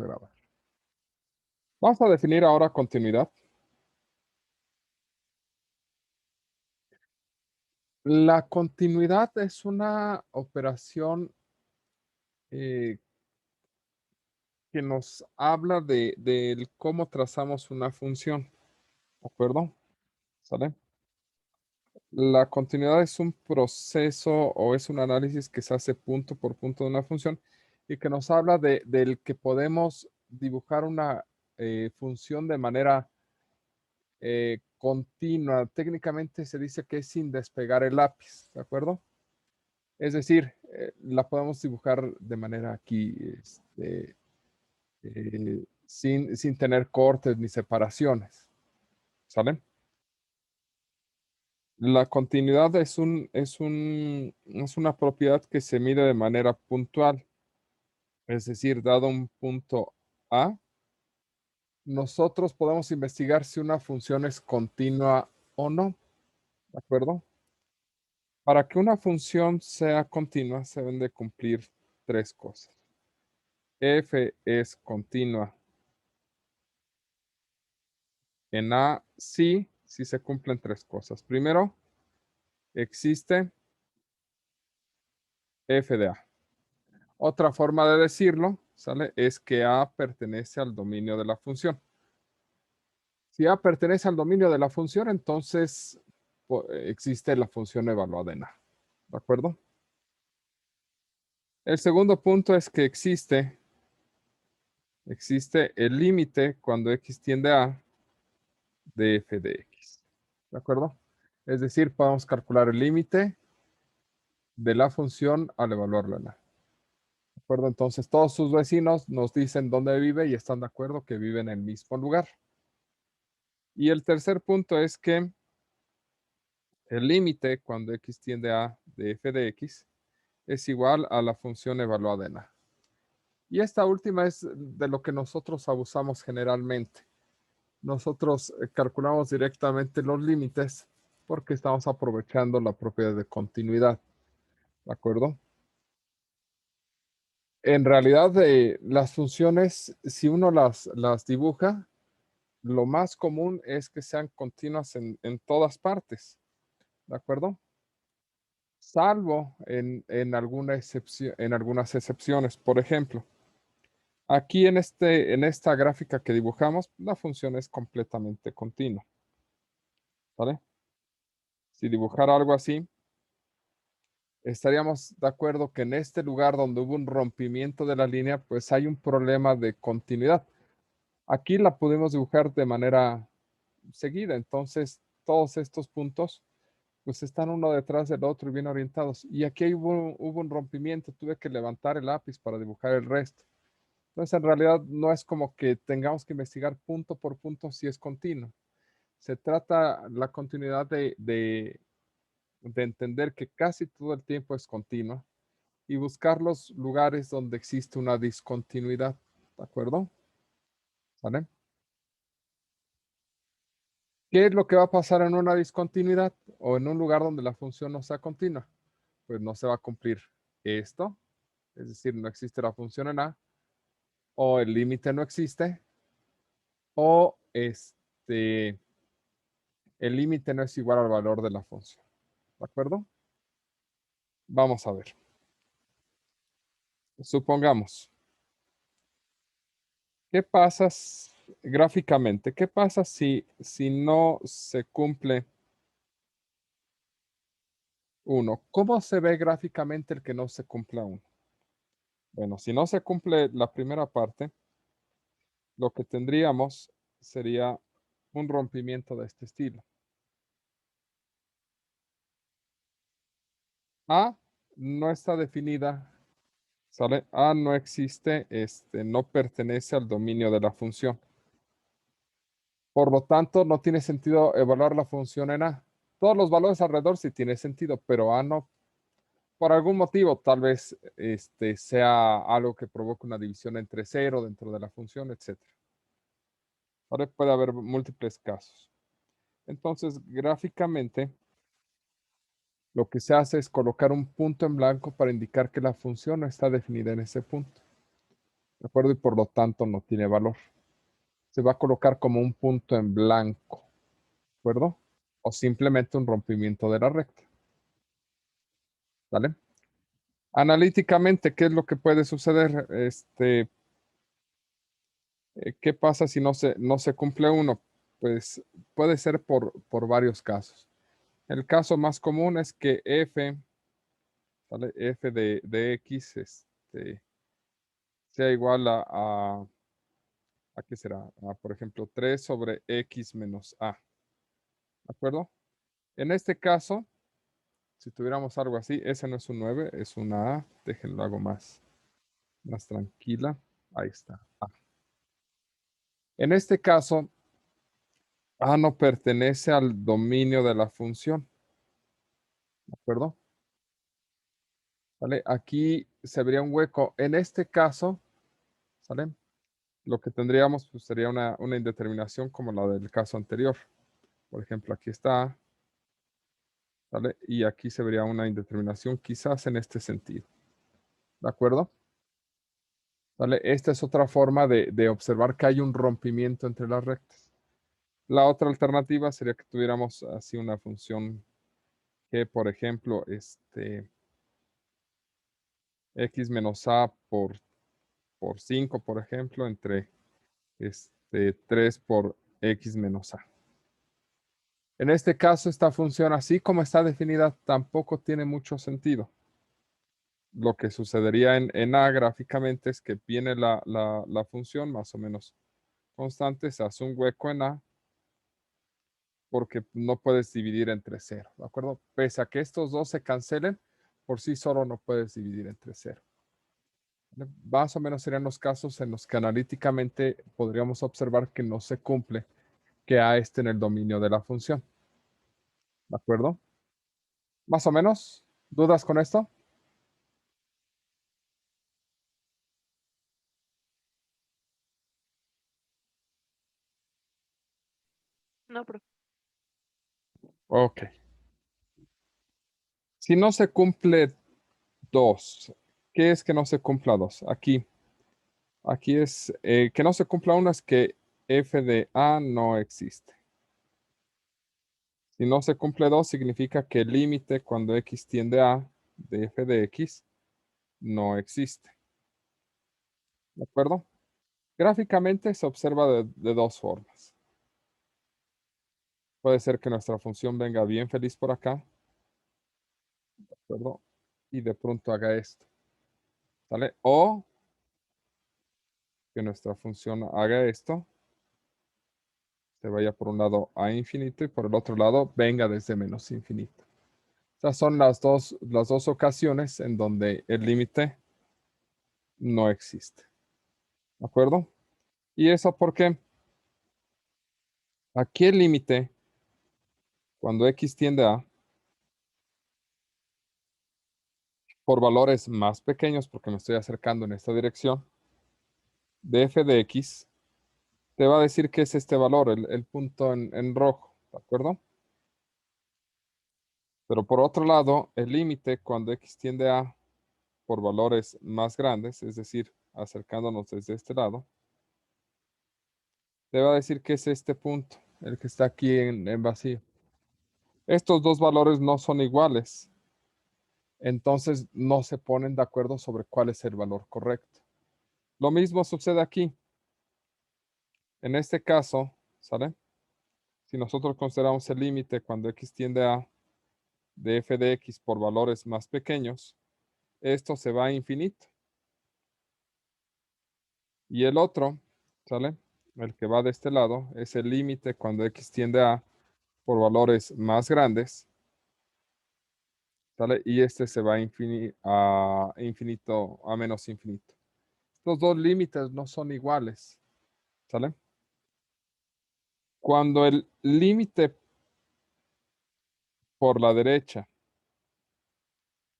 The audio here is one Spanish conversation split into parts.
grabar. Vamos a definir ahora continuidad. La continuidad es una operación eh, que nos habla del cómo trazamos una función, ¿de acuerdo? ¿Sale? La continuidad es un proceso o es un análisis que se hace punto por punto de una función y que nos habla del que podemos dibujar una función de manera continua. Técnicamente se dice que es sin despegar el lápiz, ¿de acuerdo? Es decir, la podemos dibujar de manera aquí, sin tener cortes ni separaciones, ¿sale? La continuidad es una propiedad que se mide de manera puntual, es decir, dado un punto A, nosotros podemos investigar si una función es continua o no, ¿de acuerdo? Para que una función sea continua, se deben de cumplir tres cosas. F es continua en A, sí, si se cumplen tres cosas. Primero, existe f de A. Otra forma de decirlo, ¿sale? Es que A pertenece al dominio de la función. Si A pertenece al dominio de la función, entonces existe la función evaluada en A. ¿De acuerdo? El segundo punto es que existe el límite cuando x tiende a A de f de x. ¿De acuerdo? Es decir, podemos calcular el límite de la función al evaluarla en A. ¿De acuerdo? Entonces, todos sus vecinos nos dicen dónde vive y están de acuerdo que viven en el mismo lugar. Y el tercer punto es que el límite cuando x tiende a de f de x es igual a la función evaluada en A. Y esta última es de lo que nosotros abusamos generalmente. Nosotros calculamos directamente los límites porque estamos aprovechando la propiedad de continuidad. ¿De acuerdo? En realidad, las funciones, si uno las dibuja, lo más común es que sean continuas en todas partes, ¿de acuerdo? Salvo en algunas excepciones. Por ejemplo, aquí en esta gráfica que dibujamos, la función es completamente continua, ¿vale? Si dibujara algo así, estaríamos de acuerdo que en este lugar donde hubo un rompimiento de la línea, pues hay un problema de continuidad. Aquí la pudimos dibujar de manera seguida, entonces todos estos puntos pues están uno detrás del otro y bien orientados. Y aquí hubo un rompimiento, tuve que levantar el lápiz para dibujar el resto. Entonces, en realidad no es como que tengamos que investigar punto por punto si es continuo. Se trata la continuidad de entender que casi todo el tiempo es continua y buscar los lugares donde existe una discontinuidad. ¿De acuerdo? ¿Vale? ¿Qué es lo que va a pasar en una discontinuidad o en un lugar donde la función no sea continua? Pues no se va a cumplir esto, es decir, no existe la función en A, o el límite no existe, o el límite no es igual al valor de la función. ¿De acuerdo? Vamos a ver. Supongamos, ¿qué pasa gráficamente? ¿Qué pasa si no se cumple uno? ¿Cómo se ve gráficamente el que no se cumpla uno? Bueno, si no se cumple la primera parte, lo que tendríamos sería un rompimiento de este estilo. A no está definida, ¿sale? A no existe, no pertenece al dominio de la función. Por lo tanto, no tiene sentido evaluar la función en A. Todos los valores alrededor sí tiene sentido, pero A no. Por algún motivo, tal vez sea algo que provoque una división entre cero dentro de la función, etc. Ahora puede haber múltiples casos. Entonces, gráficamente, lo que se hace es colocar un punto en blanco para indicar que la función no está definida en ese punto. ¿de acuerdo? Y por lo tanto no tiene valor. Se va a colocar como un punto en blanco, ¿de acuerdo? O simplemente un rompimiento de la recta, ¿vale? Analíticamente, ¿qué es lo que puede suceder? ¿Qué pasa si no se cumple uno? Pues puede ser por varios casos. El caso más común es que f, ¿vale? F de x sea igual ¿a qué será? Por ejemplo, 3 sobre x menos a, ¿de acuerdo? En este caso, si tuviéramos algo así, ese no es un 9, es una a. Déjenlo hago más tranquila. Ahí está. A. En este caso, a no pertenece al dominio de la función, ¿de acuerdo? ¿Vale? Aquí se abría un hueco. En este caso, ¿sale? Lo que tendríamos pues, sería una indeterminación como la del caso anterior. Por ejemplo, aquí está, ¿vale? Y aquí se vería una indeterminación quizás en este sentido. ¿De acuerdo? ¿Vale? Esta es otra forma de observar que hay un rompimiento entre las rectas. La otra alternativa sería que tuviéramos así una función que, por ejemplo, x menos a por 5, por ejemplo, entre 3 por x menos a. En este caso, esta función, así como está definida, tampoco tiene mucho sentido. Lo que sucedería en A gráficamente es que viene la función más o menos constante, se hace un hueco en A porque no puedes dividir entre 0, ¿de acuerdo? Pese a que estos dos se cancelen, por sí solo no puedes dividir entre 0. Más o menos serían los casos en los que analíticamente podríamos observar que no se cumple que A esté en el dominio de la función. ¿De acuerdo? Más o menos. ¿Dudas con esto? No, pero Ok. Si no se cumple 2, ¿qué es que no se cumpla 2? Aquí es que no se cumpla 1 es que f de A no existe. Si no se cumple 2 significa que el límite cuando x tiende a de f de x no existe. ¿De acuerdo? Gráficamente se observa de dos formas. Puede ser que nuestra función venga bien feliz por acá, ¿de acuerdo? Y de pronto haga esto, ¿sale? O que nuestra función haga esto, se vaya por un lado a infinito y por el otro lado venga desde menos infinito. Estas son las dos ocasiones en donde el límite no existe. ¿De acuerdo? ¿Y eso por qué? Aquí el límite, cuando x tiende a, por valores más pequeños, porque me estoy acercando en esta dirección, de f de x, te va a decir que es este valor, el punto en rojo. ¿De acuerdo? Pero por otro lado, el límite cuando x tiende a por valores más grandes, es decir, acercándonos desde este lado, te va a decir que es este punto, el que está aquí en vacío. Estos dos valores no son iguales, entonces no se ponen de acuerdo sobre cuál es el valor correcto. Lo mismo sucede aquí. En este caso, ¿sale? Si nosotros consideramos el límite cuando x tiende a de f de x por valores más pequeños, esto se va a infinito. Y el otro, ¿sale? El que va de este lado es el límite cuando x tiende a por valores más grandes, ¿sale? Y este se va a infinito, a menos infinito. Estos dos límites no son iguales, ¿sale? Cuando el límite por la derecha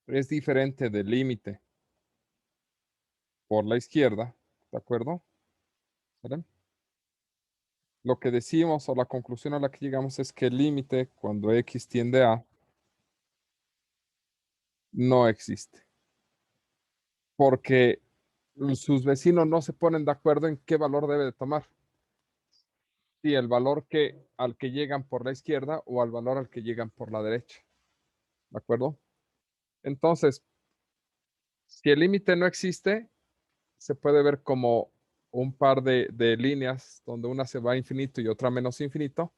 es diferente del límite por la izquierda, ¿de acuerdo? ¿Sale? Lo que decimos o la conclusión a la que llegamos es que el límite cuando x tiende a no existe. Porque sus vecinos no se ponen de acuerdo en qué valor debe de tomar. Si el valor al que llegan por la izquierda o al valor al que llegan por la derecha. ¿De acuerdo? Entonces, si el límite no existe, se puede ver como un par de líneas donde una se va a infinito y otra menos infinito,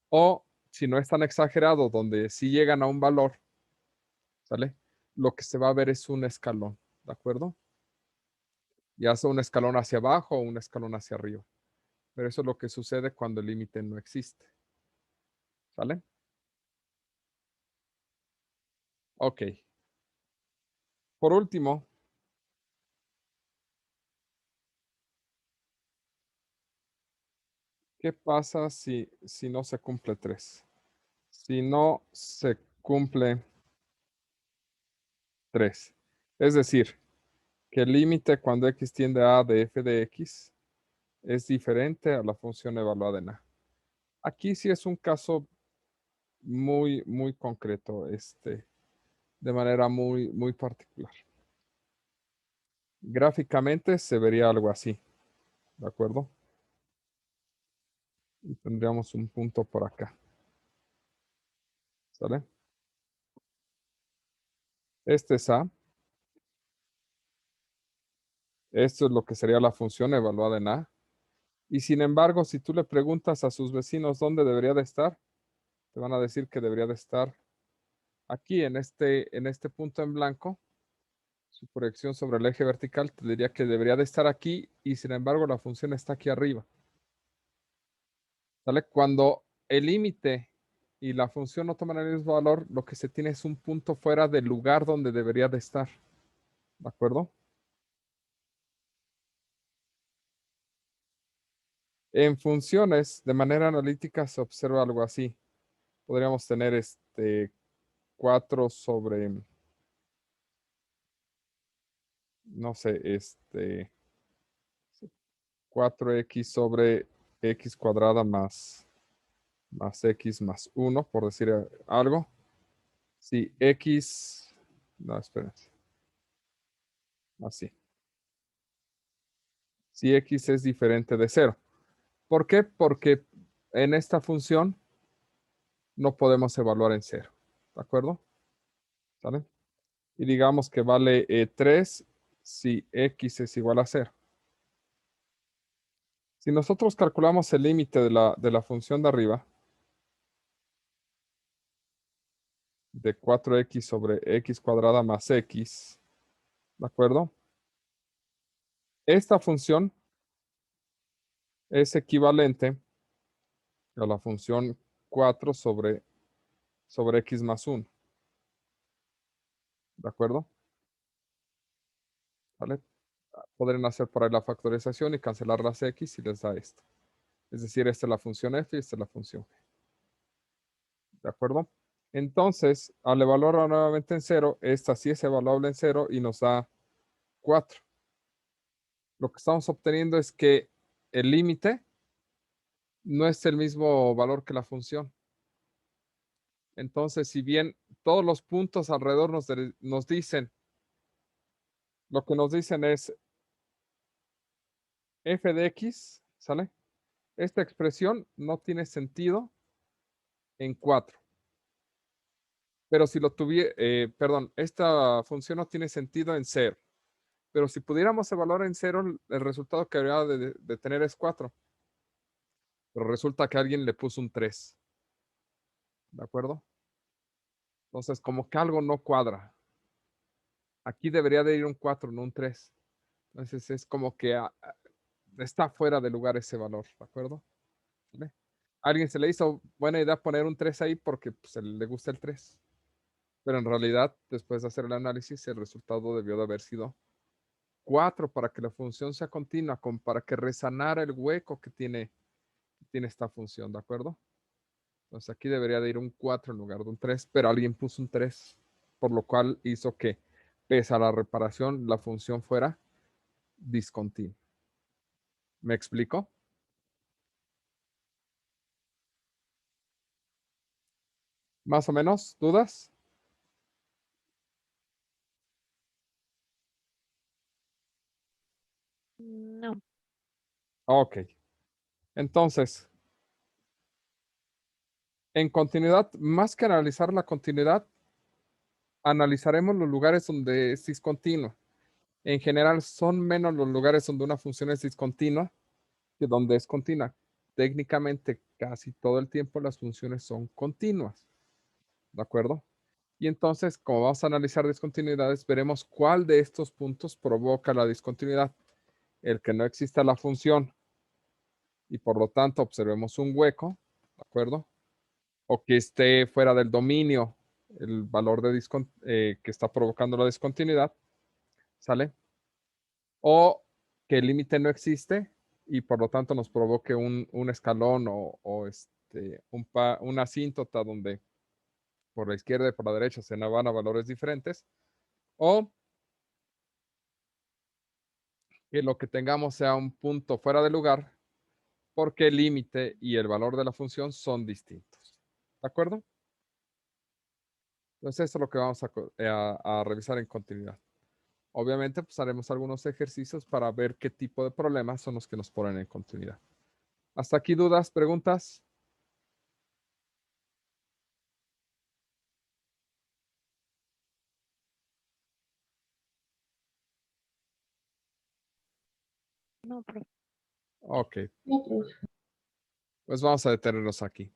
o si no es tan exagerado, donde sí llegan a un valor, ¿sale? Lo que se va a ver es un escalón, ¿de acuerdo? Ya sea un escalón hacia abajo o un escalón hacia arriba. Pero eso es lo que sucede cuando el límite no existe, ¿sale? Ok. Por último, ¿qué pasa si no se cumple 3? Si no se cumple 3. Es decir, que el límite cuando x tiende a de f de x es diferente a la función evaluada en a. Aquí sí es un caso muy, muy concreto, de manera muy, muy particular. Gráficamente se vería algo así, ¿de acuerdo? Y tendríamos un punto por acá, ¿sale? Este es a. Esto es lo que sería la función evaluada en a. Y sin embargo, si tú le preguntas a sus vecinos dónde debería de estar, te van a decir que debería de estar aquí, en este punto en blanco. Su proyección sobre el eje vertical te diría que debería de estar aquí y sin embargo la función está aquí arriba. ¿Sale? Cuando el límite y la función no toman el mismo valor, lo que se tiene es un punto fuera del lugar donde debería de estar. ¿De acuerdo? En funciones, de manera analítica, se observa algo así. Podríamos tener 4 sobre, no sé, 4x sobre x cuadrada más x más 1, por decir algo. Si x, no, espérense, así. Si x es diferente de 0. ¿Por qué? Porque en esta función no podemos evaluar en 0. ¿De acuerdo? ¿Sale? Y digamos que vale 3 si x es igual a 0. Si nosotros calculamos el límite de la función de arriba, de 4x sobre x cuadrada más x, ¿de acuerdo? Esta función es equivalente a la función 4 sobre x más 1, ¿de acuerdo? ¿Vale? Podrían hacer por ahí la factorización y cancelar las x y les da esto. Es decir, esta es la función f y esta es la función g. ¿De acuerdo? Entonces, al evaluarla nuevamente en 0, esta sí es evaluable en 0 y nos da 4. Lo que estamos obteniendo es que el límite no es el mismo valor que la función. Entonces, si bien todos los puntos alrededor nos dicen, lo que nos dicen es f de x, ¿sale? Esta expresión no tiene sentido en 4. Pero si lo tuviera, perdón, esta función no tiene sentido en 0. Pero si pudiéramos evaluar en 0, el resultado que habría de tener es 4. Pero resulta que alguien le puso un 3. ¿De acuerdo? Entonces, como que algo no cuadra. Aquí debería de ir un 4, no un 3. Entonces, es como que está fuera de lugar ese valor. ¿De acuerdo? ¿Vale? A alguien se le hizo buena idea poner un 3 ahí porque pues, le gusta el 3. Pero en realidad, después de hacer el análisis, el resultado debió de haber sido 4 para que la función sea continua, para que resanara el hueco que tiene esta función, ¿de acuerdo? Entonces aquí debería de ir un 4 en lugar de un 3, pero alguien puso un 3, por lo cual hizo que, pese a la reparación, la función fuera discontinua. ¿Me explico? ¿Más o menos? ¿Dudas? Ok. Entonces, en continuidad, más que analizar la continuidad, analizaremos los lugares donde es discontinua. En general, son menos los lugares donde una función es discontinua que donde es continua. Técnicamente, casi todo el tiempo las funciones son continuas. ¿De acuerdo? Y entonces, como vamos a analizar discontinuidades, veremos cuál de estos puntos provoca la discontinuidad. El que no exista la función y por lo tanto observemos un hueco, ¿de acuerdo? O que esté fuera del dominio el valor que está provocando la discontinuidad, ¿sale? O que el límite no existe y por lo tanto nos provoque un escalón o una asíntota donde por la izquierda y por la derecha se van a valores diferentes, o que lo que tengamos sea un punto fuera de lugar porque el límite y el valor de la función son distintos. ¿De acuerdo? Entonces, eso es lo que vamos a revisar en continuidad. Obviamente, pues haremos algunos ejercicios para ver qué tipo de problemas son los que nos ponen en continuidad. ¿Hasta aquí dudas, preguntas? No, profe. Ok, No, profe. pues vamos a detenernos aquí.